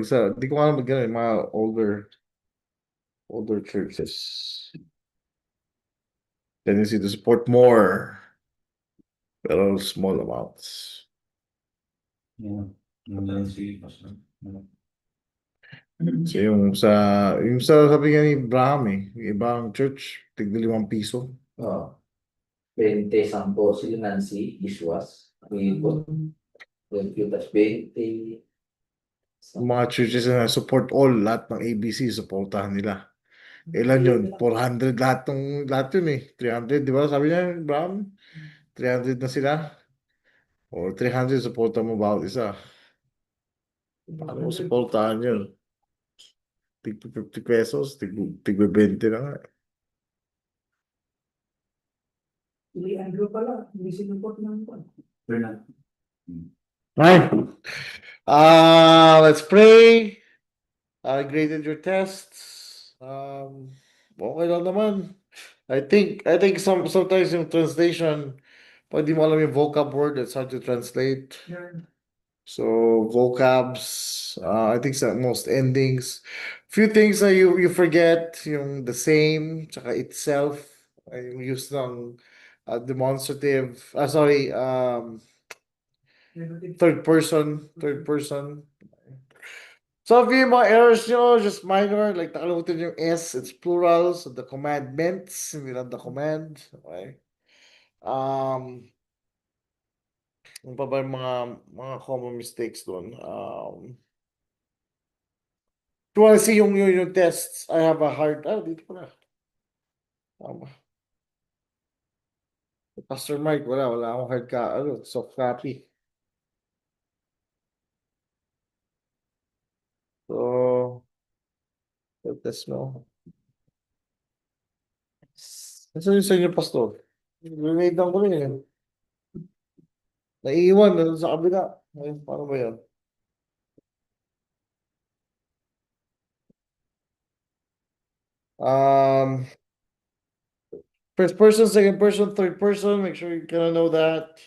Di ko alam magkano yung mga older churches. Tendency to support more, pero small amounts. Yeah. So yung sa sabi nga ni Abraham yung ibang church, tigda ₱5. Oh, 20 sampo si Nancy Iswas. Ipon. 20 tas 20. Yung mga churches na support all, lahat ng ABC, supportahan nila. Ilan yun? 400 lahat yun eh. 300, di ba? Sabi niya, Abraham, 300 na sila. O 300, supportan mo bawat isa. Paano mo supportahan yun? Tig ₱50, tig 20 na nga. Hindi Andrew pala, hindi sinuport ng Bernard. Right. Let's pray. I graded your tests. Okay lang naman. I think sometimes yung translation, pag di mo alam yung vocab word, it's hard to translate. Yeah. So vocabs, I think sa most endings, few things na you forget, yung the same, tsaka itself, yung use ng demonstrative, third person. So if yung mga errors nyo, just minor, like nakalimutan yung S, it's plural, so the commandments, hindi lang the command. Okay. Ano pa ba yung mga common mistakes doon? If you wanna see yung tests, I have a hard, dito pala. Pastor Mike, wala akong soft copy. So, test mo. Nasaan yung sa inyo, Pastor? Grenade lang ko rin eh. Naiiwan, nandun sa kabila. Ay, paano ba yan? Um, First person, second person, third person, make sure you kind of know that.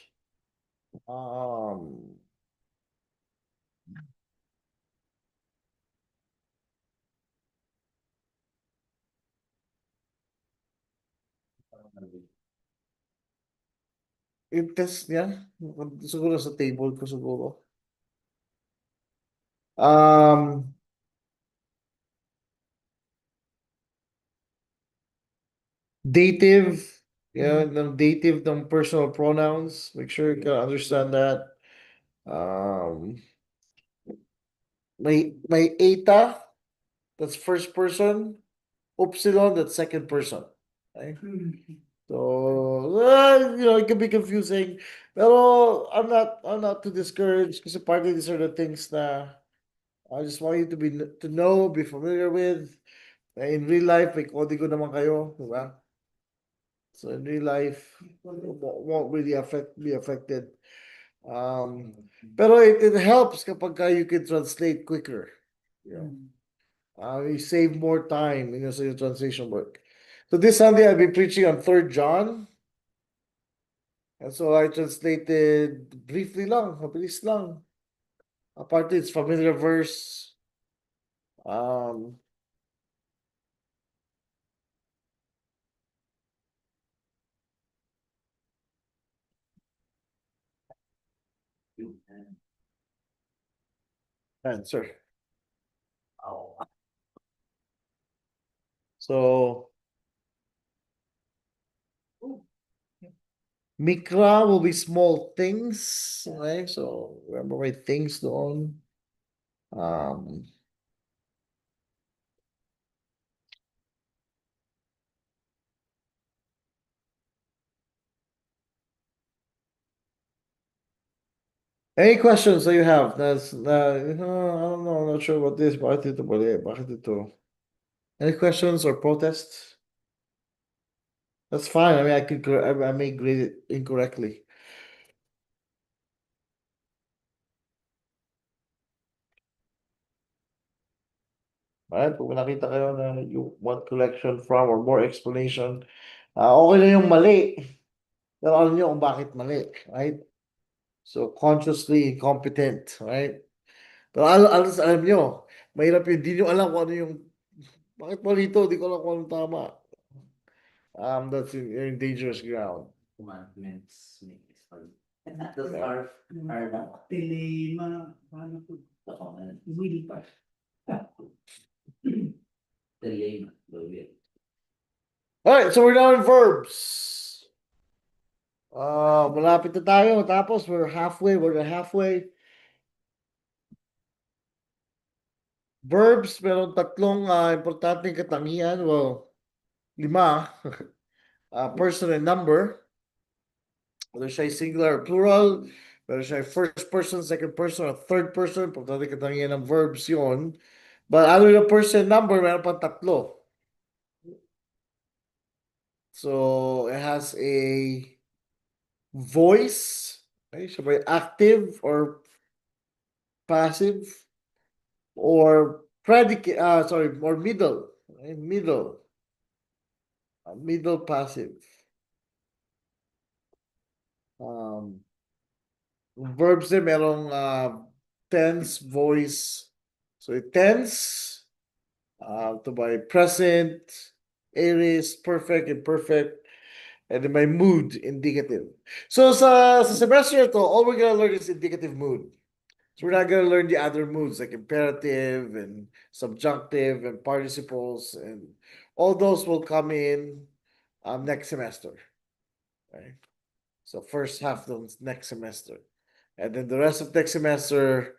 Um, yung test niya, siguro sa table ko siguro. Um, Dative, yeah, ng dative ng personal pronouns. Make sure you can understand that. Um, may eta, that's first person. Upsilon, that's second person. Okay? So, it can be confusing. Pero I'm not too discouraged kasi partly these are the things na I just want you to know, be familiar with. In real life, may kodigo naman kayo, di ba? So in real life, won't really be affected. Pero it helps kapag you can translate quicker. You know, you save more time in your translation work. So this Sunday I'll be preaching on 3rd John. And so I translated briefly lang, mabilis lang. Apart it's familiar verse. Um, Answer. So Mikra will be small things. Okay, so remember my things doon. Um, any questions that you have? I don't know, I'm not sure what this. Bakit ito mali? Bakit ito? Any questions or protests? That's fine. I mean, I may grade it incorrectly. Right? Kung nakita kayo na you want collection from or more explanation, okay lang yung mali. Pero alam niyo kung bakit mali, right? So consciously incompetent, right? Pero alam nyo, mahirap yun. Di nyo alam kung ano yung, bakit mo rito? Di ko alam kung anong tama. That's you're in dangerous ground. Commandments make this hard. Those Yeah. are the Telema, paano po? Will pa. lame, the will. All right, so we're now in verbs. Malapit na tayo. Tapos we're halfway. We're halfway. Verbs, meron tatlong importanteng katangian. Well, 5. Person and number. Whether siya ay singular or plural. Whether siya ay first person, second person, or third person. Importanteng katangian ng verbs yun. But other than person and number, meron pang tatlo. So, it has a voice. Okay, siya ba ay active or passive? Or predicate, sorry, or middle. Okay, middle. Middle passive. Verbs din merong tense, voice. So tense, to by present, aorist, perfect, imperfect, and then my mood, indicative. So sa semester ito, all we're gonna learn is indicative mood. So we're not gonna learn the other moods like imperative and subjunctive and participles, and all those will come in next semester. Right? So first half of next semester. And then the rest of next semester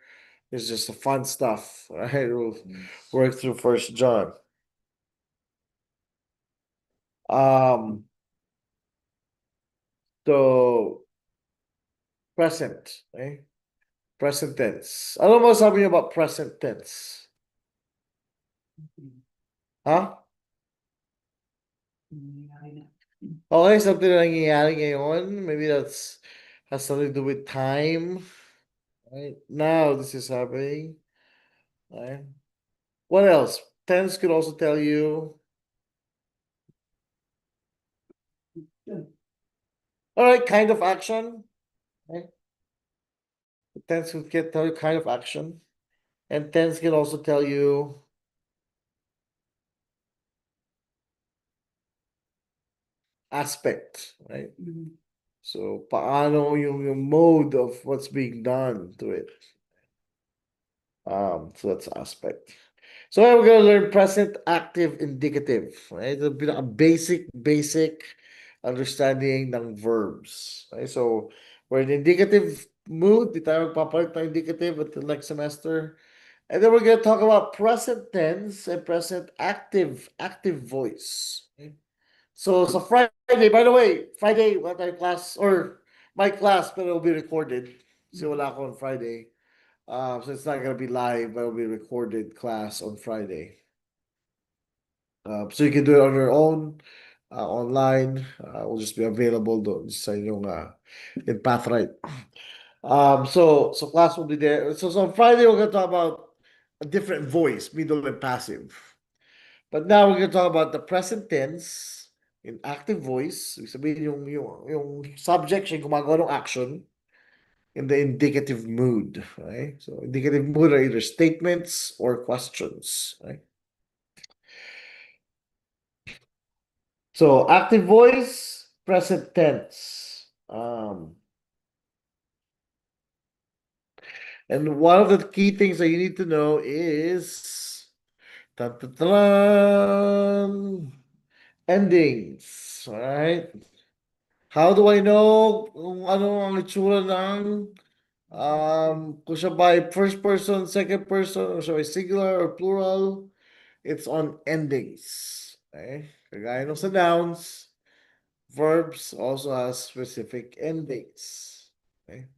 is just the fun stuff. Right? We'll work through First John. So present, okay? Present tense. Ano mo sabi niyo about present tense? Huh? Okay, something na nangyayari ngayon. Maybe that's has something to do with time. Right? Now this is happening. Right? What else? Tense could also tell you. All right, kind of action. Right? Tense can tell you kind of action. And tense can also tell you aspect, right? So paano yung mode of what's being done to it. So that's aspect. So we're gonna learn present, active, indicative. Right? It'll be a basic understanding ng verbs. Right? So we're in indicative mood. Di tayo magpapalit ng indicative until next semester. And then we're gonna talk about present tense and present active voice. Okay? So Friday, by the way, Friday, what our class, or my class, but it'll be recorded. So wala ako on Friday. So it's not gonna be live, but it'll be recorded class on Friday. So you can do it on your own, online. Will just be available doon sa inyong in Pathright. So class will be there. So on Friday we're gonna talk about a different voice, middle and passive. But now we're gonna talk about the present tense in active voice. Ibig sabihin yung subject siya gumagawa ng action in the indicative mood, right? So indicative mood are either statements or questions, right? So active voice, present tense. And one of the key things that you need to know is dun, dun, dun, dun, endings, right? How do I know kung ano ang itsura ng kung siya by first person, second person, or siya by singular or plural? It's on endings. Okay? Kagaya nung sa nouns, verbs also has specific endings. Okay?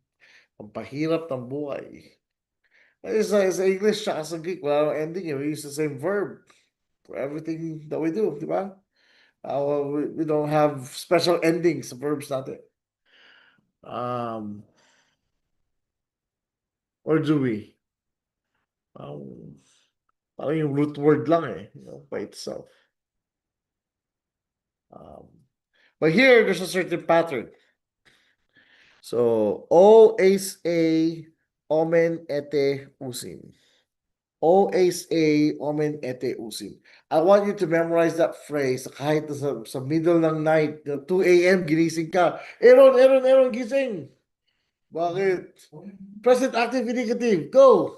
Ang pahirap ng buhay. Sa English tsaka sa Greek, wala nang ending. We use the same verb for everything that we do, di ba? We don't have special endings sa verbs natin. Or do we? Parang yung root word lang by itself. But here, there's a certain pattern. So, always a omen ete usin. OSA, omen ete usin. I want you to memorize that phrase kahit sa middle ng night, 2 a.m. ginising ka. Aaron, gising. Bakit? Present active indicative. Go.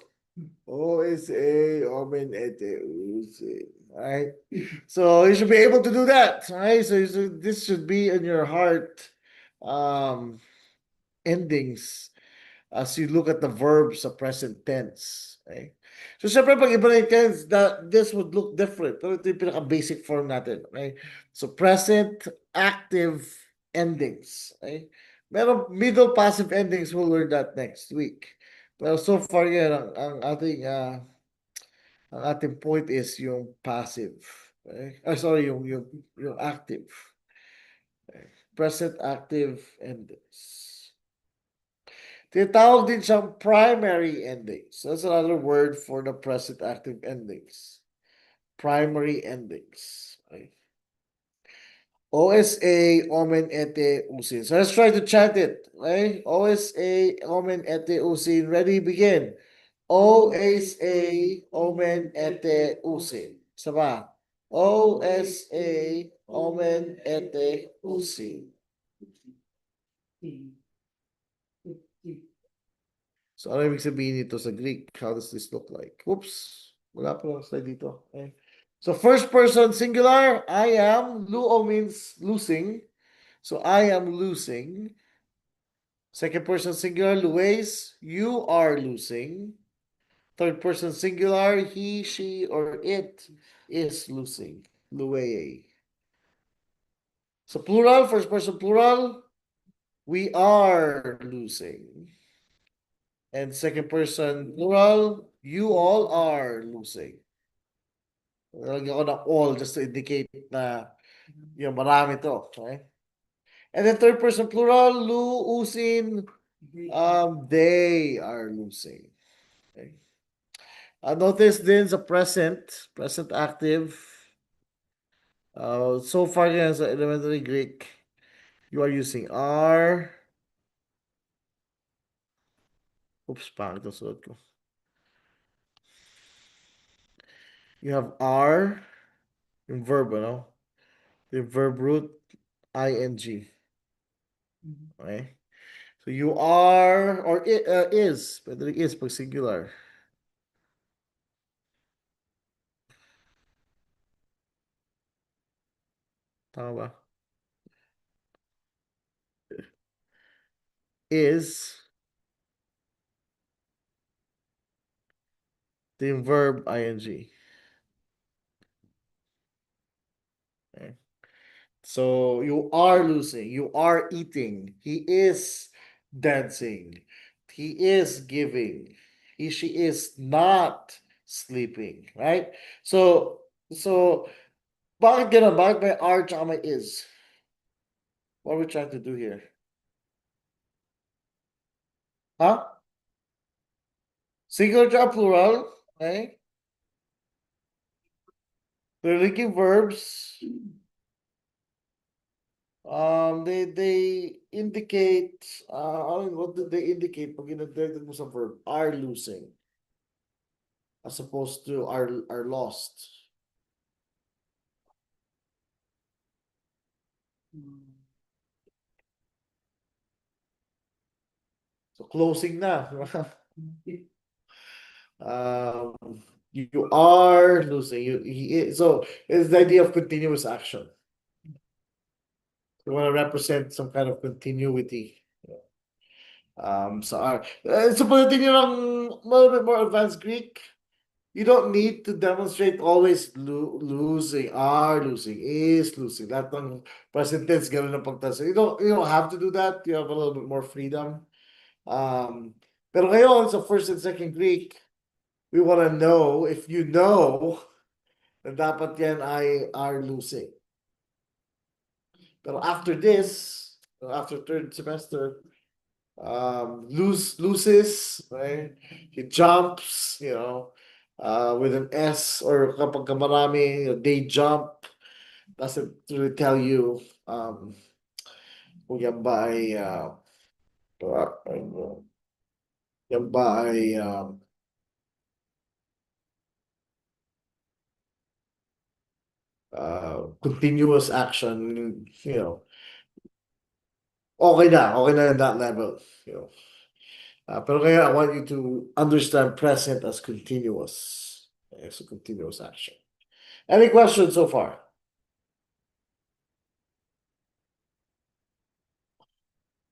OSA, omen ete usin. Right? So you should be able to do that. Right? So this should be in your heart endings as you look at the verbs sa present tense. Okay? So, syempre, pag iba na yung tense, this would look different. Pero ito yung pinaka-basic form natin. Okay? So, present, active, endings. Okay? Meron middle passive endings, we'll learn that next week. Pero so far yan, ang ating point is yung passive. Okay? Sorry, yung active. Okay? Present, active, endings. Tinatawag din siyang primary endings. That's another word for the present active endings. Primary endings. Okay. OSA, omen ete usin. So let's try to chant it. Okay? OSA, omen ete usin. Ready, begin. OSA, omen ete usin. Sama. OSA, omen ete usin. So, ano ibig sabihin nito sa Greek? How does this look like? Oops. Wala pa lang slide dito. Okay. So, first person singular, I am. Luo means losing. So, I am losing. Second person singular, Luis, you are losing. Third person singular, he, she, or it is losing. Luei. So, plural, first person plural, we are losing. And second person plural, you all are losing. Lagyan ko ng all just to indicate na yung marami to. Okay? And then third person plural, losing, they are losing. Okay? Notice din sa present active, so far yan sa elementary Greek, you are using are. Oops, pangit ang sulat ko. You have are, yung verb, ano? The verb root, ing. Okay? So you are, or is, pwede rin is pag singular. Tama ba? Is, the verb ing. Okay? So you are losing, you are eating, he is dancing, he is giving, she is not sleeping, right? So bakit ganun? Bakit may are tsaka may is? What are we trying to do here? Huh? Singular tsaka plural, okay? They're linking verbs. They indicate, what do they indicate pag inadagdag mo sa verb? Are losing. As opposed to are lost. So closing na. um, you are losing. So it's the idea of continuous action. You want to represent some kind of continuity. So so pagdating nyo ng a little bit more advanced Greek, you don't need to demonstrate always losing, are losing, is losing. Lahat ng present tense, ganun ang pagtasa. You don't have to do that. You have a little bit more freedom. Pero ngayon, sa first and second Greek, we want to know, if you know, na dapat yan ay are losing. Pero after this, after third semester, loses, right? He jumps, with an S, or kapag marami, they jump. Doesn't really tell you kung yan ba ay Yan ba ay continuous action, okay na in that level, you know. Pero ngayon, I want you to understand present as continuous. As a continuous action. Any questions so far?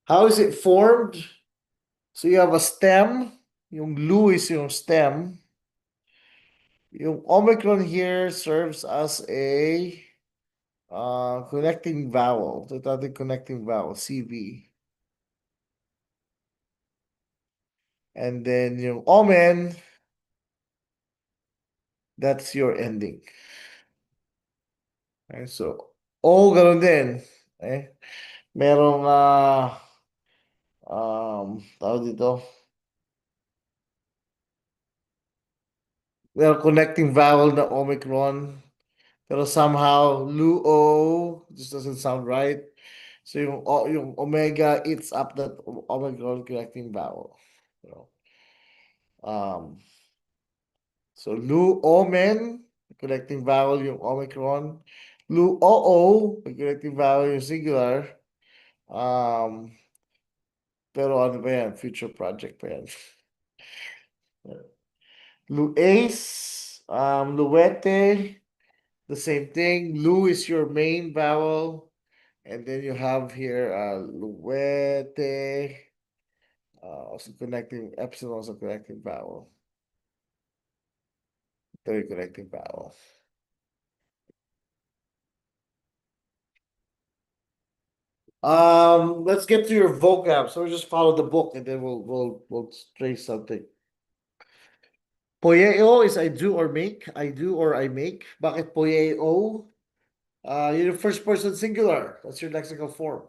How is it formed? So you have a stem. Yung lu is yung stem. Yung omicron here serves as a connecting vowel. Ito ating connecting vowel, CV. And then yung omen, that's your ending. Okay, so, ganun din. Okay? Merong, tawag dito, merong connecting vowel na omicron. Pero somehow, luo just doesn't sound right. So yung omega eats up that omicron connecting vowel. You know? So lu-omen, connecting vowel yung omicron. Lu-oo, connecting vowel yung singular. Um, pero ano ba yan? Future project pa yan. Lu-ace, luwete, the same thing. Lu is your main vowel. And then you have here luwete, also connecting, epsilon also connecting vowel. Third connecting vowel. Let's get to your vocab. So we just follow the book and then we'll trace something. Poyeo is I do or make. I do or I make. Bakit poyeo? You're first person singular. That's your lexical form.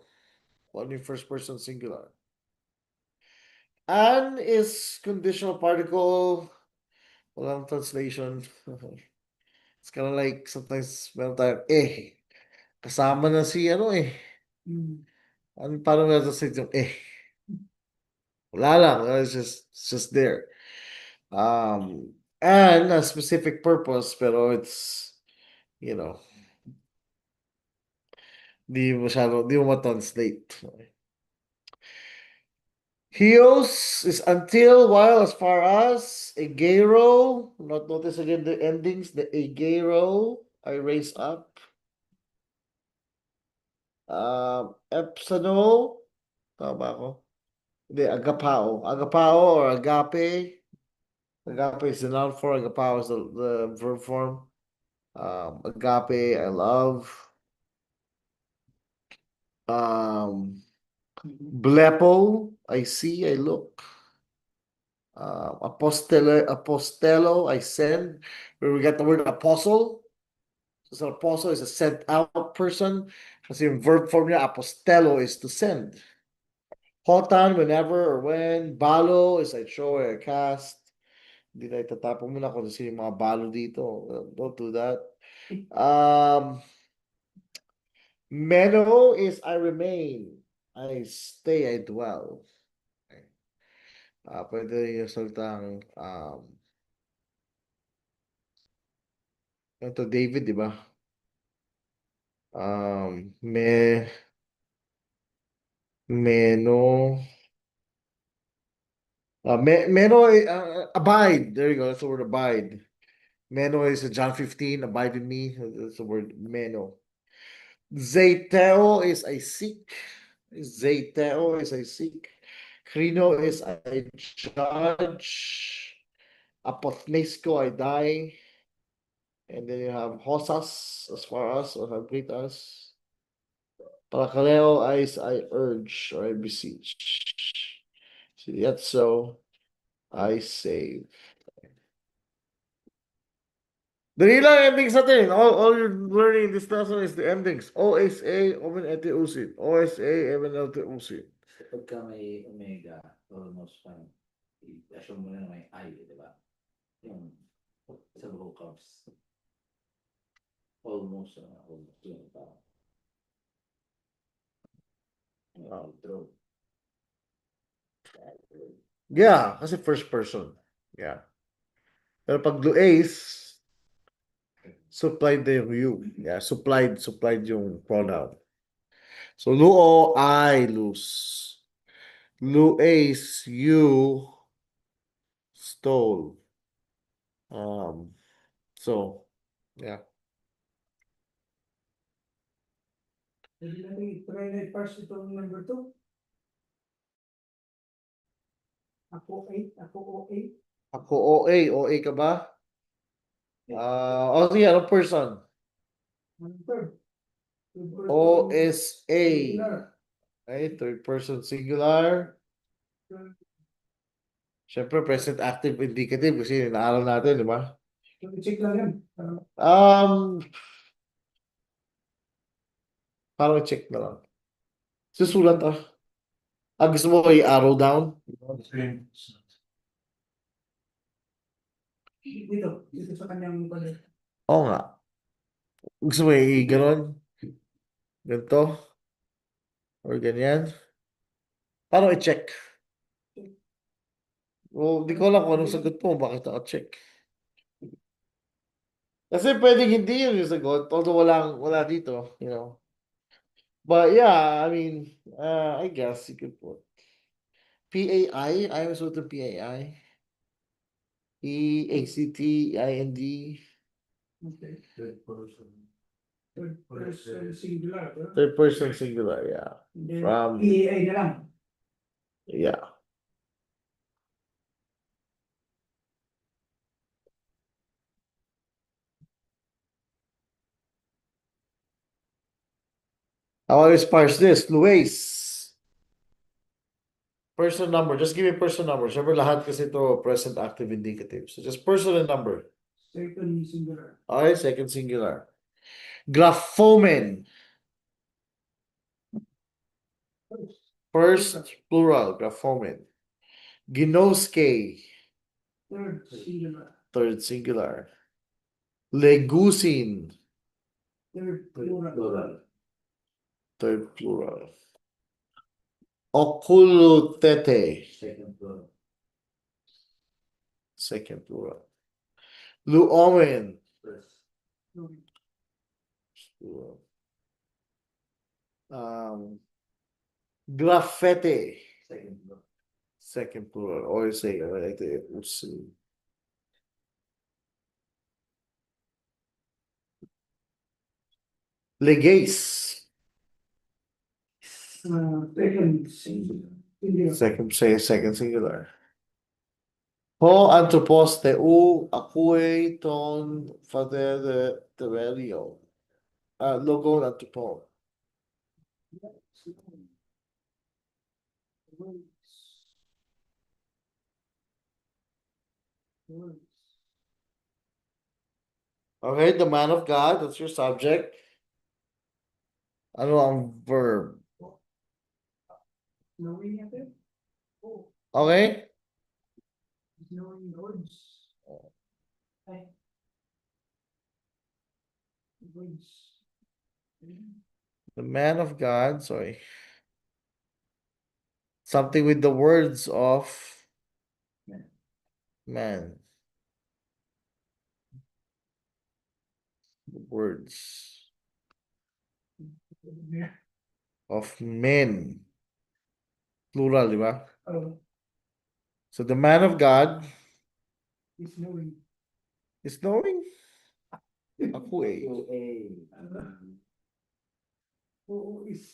What your first person singular? An is conditional particle. Walang translation. It's kind of like sometimes meron tayo kasama na si ano eh. Ano parang nasa yung wala lang. It's just there. And a specific purpose, pero it's, you know, di mo ma-translate. Hios is until, while, as far as, egero, notice again the endings, the egero, I raise up. Epsano, tama ba ako? Hindi, agapao. Agapao or agape. Agape is the noun form, agapao is the verb form. Agape, I love. Blepo, I see, I look. Apostelo, I send. Where we get the word apostle. So apostle is a sent out person. Kasi yung verb form niya, apostelo is to send. Hotan, whenever or when. Balo is I throw or I cast. Hindi na itatapon muna kung sino yung mga balo dito. Don't do that. Meno is I remain. I stay, I dwell. Okay. Pwede yung salitang ito David, di ba? Me Meno Meno abide. There you go. That's the word abide. Meno is John 15, abide in me. That's the word meno. Zeteo is I seek. Zeteo is I seek. Krino is I judge. Apothnesco, I die. And then you have hosas, as far as, or have greet us. Parakaleo is I urge or I beseech. So yet so I save. Dali lang endings natin. All you're learning in this lesson is the endings. OSA, Omen Ete Usin. OSA, Omen Ete Usin. Pagka may omega, almost parang i-assume mo na may I, di ba? Yung sa vocabs. Almost yun. Parang Wow. throw. Yeah, kasi first person. Yeah. Pero pag Luis, supplied na yung you. Yeah, supplied yung pronoun. So, luo, I lose. Luis, you stole. So, yeah. Pwede natin i-try na i-parse itong number 2. Ako 8, ako O8. Ako, OA. OA ka ba? Sige, anong person? Number. OSA. Okay, third person singular. Siyempre, present active indicative kasi inaaral natin, di ba? Check lang yan. Um, parang check na lang. Susulat ah. Gusto mo i-arrow down? Dito sa kanyang pala. Oo nga. Gusto mo i-ganon? Ganito? Or ganyan? Paano i-check? Well, di ko alam kung anong sagot mo. Bakit naka-check? Kasi pwedeng hindi yun yung sagot. Although wala dito, you know. But yeah, I mean, I guess you could put PAI. I was with the PAI. EACTIND. Okay. Third person singular. Third person singular, yeah. Then, From, EAI na lang. yeah. How I parse this? Luis. Person number. Just give me person number. Siyempre lahat kasi ito present active indicative. So just person and number. Second singular. Okay, second singular. Graphomen. First plural, graphomen. Ginoske. Third singular. Third singular. Legusin. Third plural. Third plural. Oculotete. Second plural. Luomen. Plural. Graffete. Second plural. Or say, let's see. Legase. Second singular. Second singular. Ho anthropos teu acque ton fadere tevelio. Logon anthropon. Okay, the man of God, that's your subject. Ano ang verb? Knowing natin? Oh, Okay? knowing words. Ay. Words. The man of God, sorry. Something with the words of man. The words of men. Plural, di ba? Oh, So the man of God is knowing. is knowing. Ako eh. Oo, is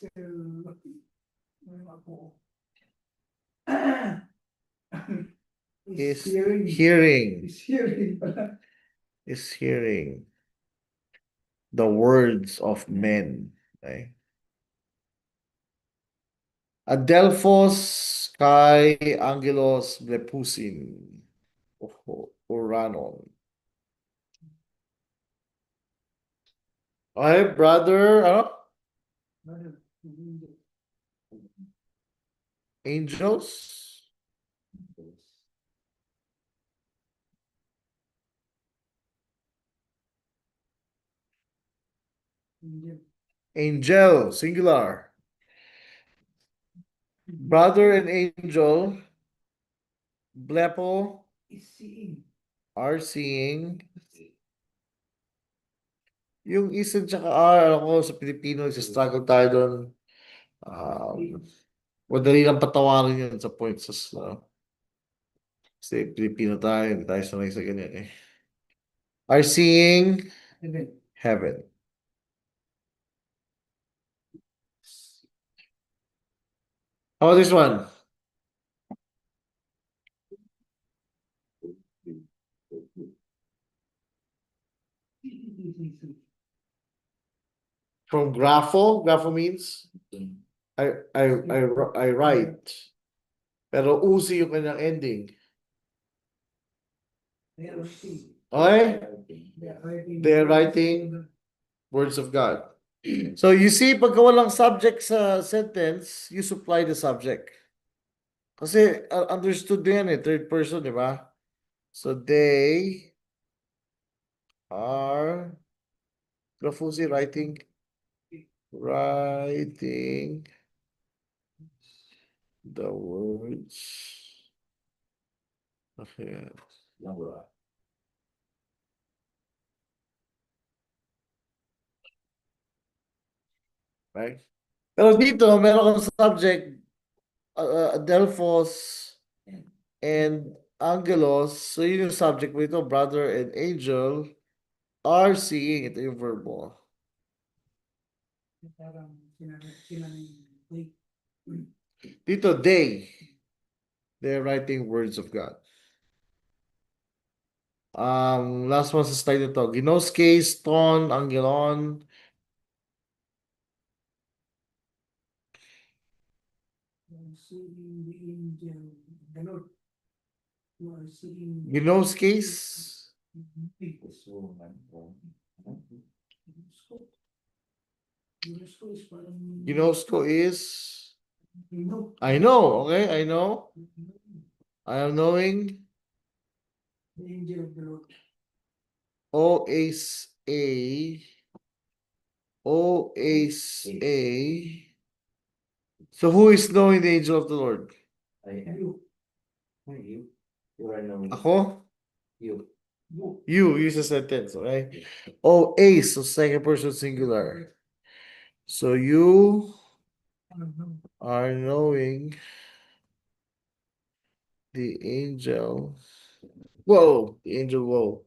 ako. Is hearing. hearing. Is hearing pala. Is hearing the words of men. Okay? Adelphos kai angelos blepusin. Uranon. Okay, brother, ano? Angels? Angel, singular. Brother and angel blepo is seeing. are seeing. Yung is at saka R, ako sa Pilipino, struggle tayo doon. Madali lang patawarin yun sa points. Kasi Pilipino tayo, hindi tayo sanay sa ganyan eh. Are seeing heaven. How about this one? From grapho, grapho means I write. Pero usi yung kanyang ending. Okay? They're writing words of God. So you see, pagka walang subject sa sentence, you supply the subject. Kasi understood din yan eh, third person, di ba? So they are Grafusi writing the words. Okay. Right? Pero dito, meron kang subject, Delphos and Angelos. So yun yung subject mo ito, brother and angel are seeing. Ito yung verb mo. Dito, they're writing words of God. Last one sa slide nito. Ginoskes, ton, angelon. Ginoskes. Ginosko is I know, okay? I know. I am knowing. The angel of the Lord. O is a. O is a. So who is knowing the angel of the Lord? You. You are knowing. Ako? You. You use a sentence, okay? O is, so second person singular. So you are knowing the angel. Whoa, the angel, whoa.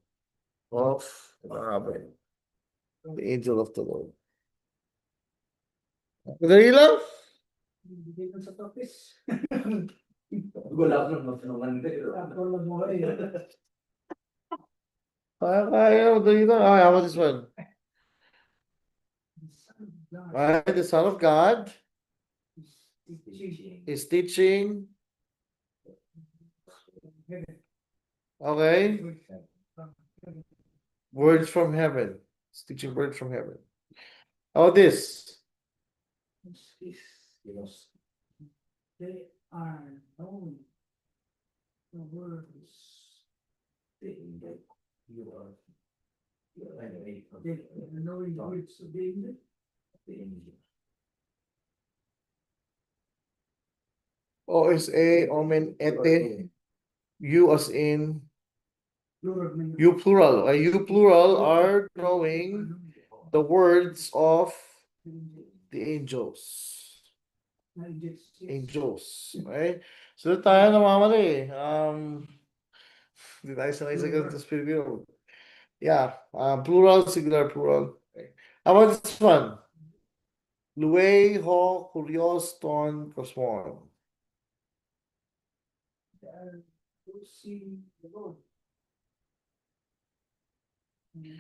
Of the angel of the Lord. Madali lang. Hindi ka sa topis. Wala ko naman. Wala mo eh. Kaya, madali lang. Okay, how about this one? Right, the Son of God is teaching. Okay. Words from heaven. It's teaching words from heaven. How about this? They are known the words. They are knowing the words of the angel. O is a, omen, ete. You as in, you plural. You plural are knowing the words of the angels. Angels. Okay? So tayo namamali. Hindi tayo sanay sa ganito sa Pilipino. Yeah. Plural, singular, plural. Okay. How about this one? Luwei, ho, kurios, ton, kosmon. See the Lord. The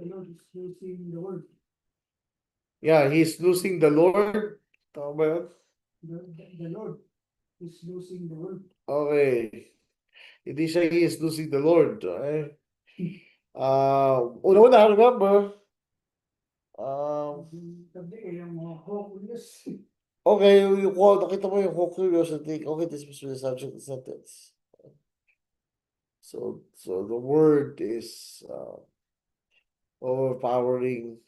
Lord is losing the word. Yeah, he's losing the Lord. Tama ba yun? The Lord is losing the word. Okay. Hindi siya he is losing the Lord. Okay? Una-una, remember, Sabi yung mga hopeless. okay, nakita mo yung whole curiosity. Okay, this was the subject of the sentence. So the word is overpowering,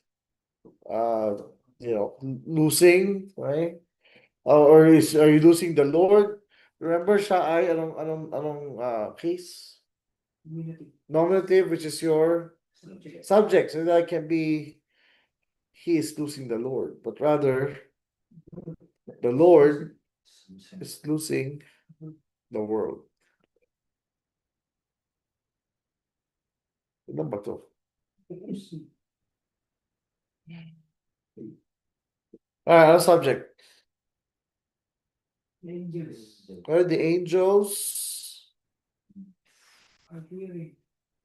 losing, right? Are you losing the Lord? Remember siya ay anong case? Community. Nominative, which is your Subject. subject. So that can be he is losing the Lord, but rather the Lord is losing the world. Ano ba to? Ano subject? Angels Well, the angels. are hearing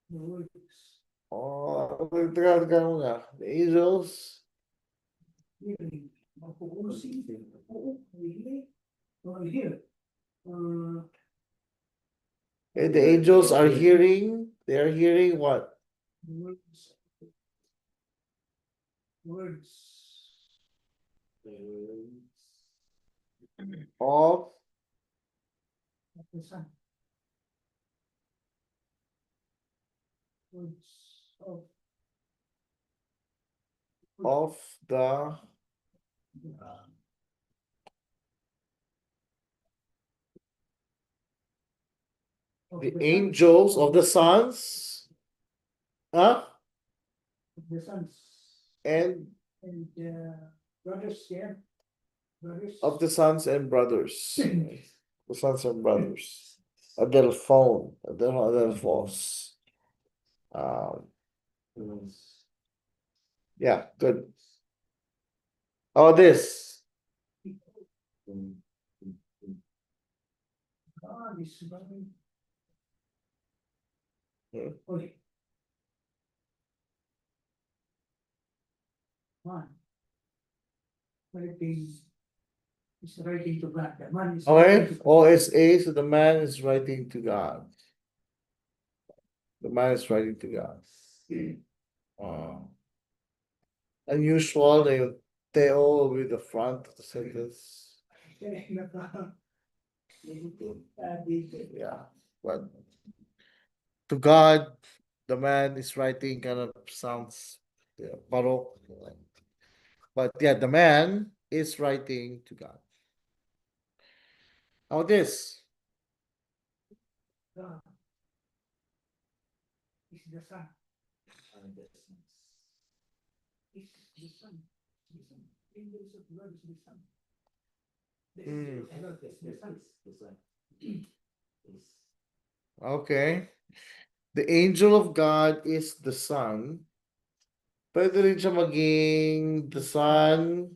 the words. Oh, taga muna. The angels. Hearing. Mapuusin. Oo, really? Oh, here. And the angels are hearing. They are hearing what? Words. Words. Of Of the sun. Words of the the angels of the sons. Huh? the sons And and brothers, yeah. Brothers. of the sons and brothers. The sons and brothers. Adelphone. Adelphos. Um, yeah, good. Oh, this. God is very. Hmm. Okay. One. Writing is writing to God. The man is writing Okay. to God. OSA, so the man is writing to God. The man is writing to God. Unusual, the Teo with the front of the sentence. Yeah, but to God, the man is writing kind of sounds baroque. But yeah, the man is writing to God. How this? God is the sun. Is the sun. The sun. Angels of God is the sun. The angel of God is the sun. Okay. The angel of God is the sun. Pwede rin siya maging the sun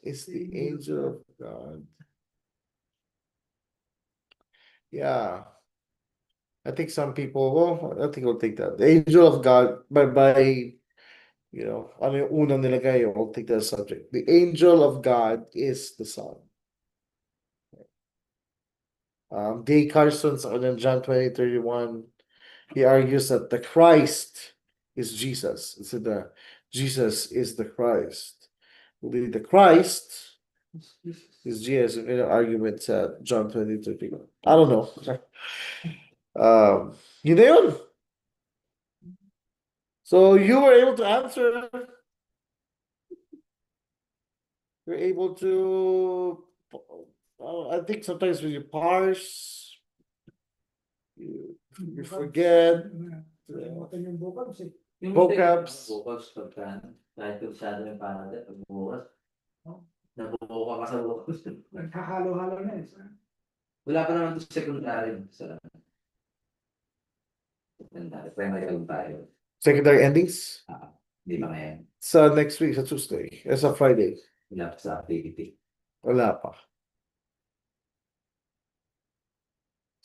is the angel of God. Yeah. I think some people, well, I think I'll take that. The angel of God, ano yung unang nilagay, I'll take that subject. The angel of God is the sun. Day Carson's on John 20:31, he argues that the Christ is Jesus. It's the Jesus is the Christ. The Christ is Jesus in an argument at John 20:31. I don't know. Yun na yun. So you were able to answer. You're able to. I think sometimes when you parse, you forget. Kalimutan yung vocabs eh. Yung Vocabs. vocabs pagka kahit masyado yung parang pagbukas. Nabubuka ka sa vocabs. Nagkahalo-halo na eh. Wala pa naman to secondary sa secondary. Primary tayo. Secondary endings? Hindi pa ngayon. Sa next week, sa Tuesday. Sa Friday. Wala pa sa activity. Wala pa.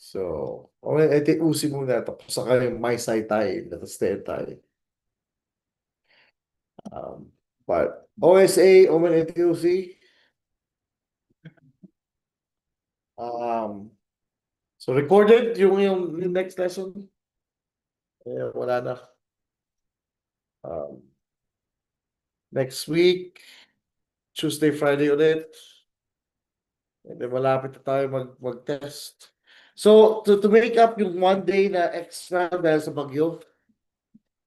So, I think usi muna. Tapos saka yung may side tayo. Tapos tayo. But OSA, Omen NTUC. So recorded yung next lesson. Wala na. Next week, Tuesday, Friday ulit. And then malapit na tayo mag-test. So, to make up yung one day na extra dahil sa bagyo,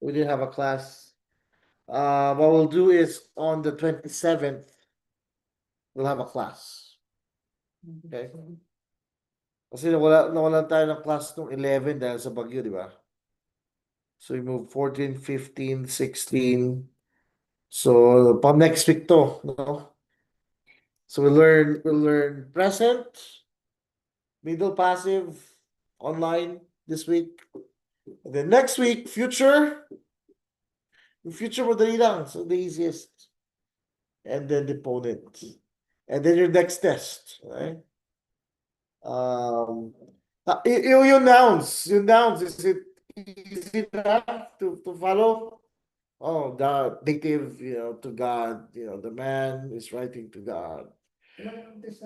we didn't have a class. What we'll do is on the 27th, we'll have a class. Okay. Kasi nawalan tayo ng class nung 11 dahil sa bagyo, di ba? So we move 14, 15, 16. So pa next week to, no? So we'll learn present, middle passive, online this week. And then next week, future. Yung future madali lang. So the easiest. And then the opponent. And then your next test. Right? Yung nouns. Yung nouns. Is it easy enough to follow? Oh, God, native, to God, the man is writing to God. It's,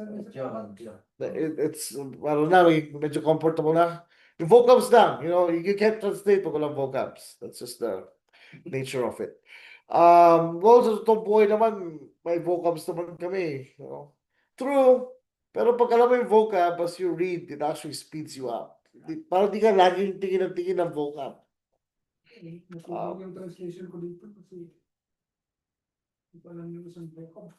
ano na, medyo comfortable na. Yung vocabs lang, you can't translate pag walang vocabs. That's just the nature of it. Well, sa totoong buhay naman, may vocabs naman kami. True. Pero pag alam mo yung vocab, as you read, it actually speeds you up. Parang di ka laging tingin ng vocab. Nakuha yung translation ko dito kasi hindi ko alam yung isang vocab.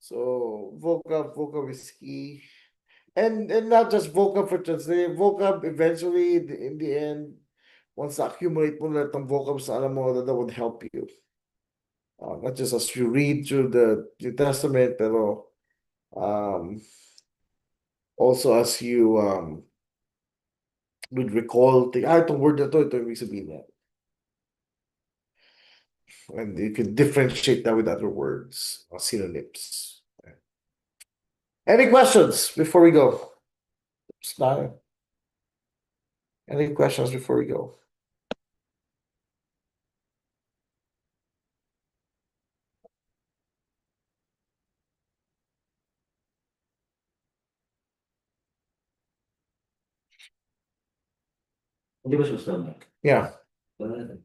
So vocab is key. And not just vocab for translation. Vocab eventually in the end, once accumulate mo na itong vocabs na alam mo, that would help you. Not just as you read through the New Testament, pero also as you would recall, itong word na ito ibig sabihin niya. And you can differentiate that with other words, synonyms. Any questions before we go? It's not. Any questions before we go? Hindi ba susunod? Yeah. Wala na.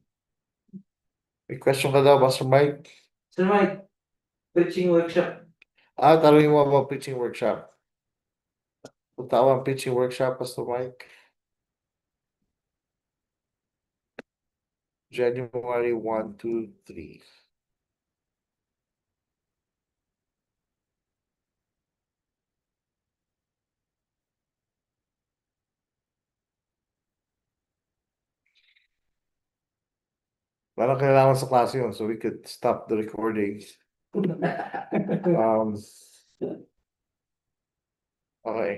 May question ka daw, Master Mike? Sir Mike, preaching workshop. Tanongin mo about preaching workshop. Punta ako ang preaching workshop, Pastor Mike. January 1, 2, 3. Parang kailangan sa klase yun, so we could stop the recording. Okay.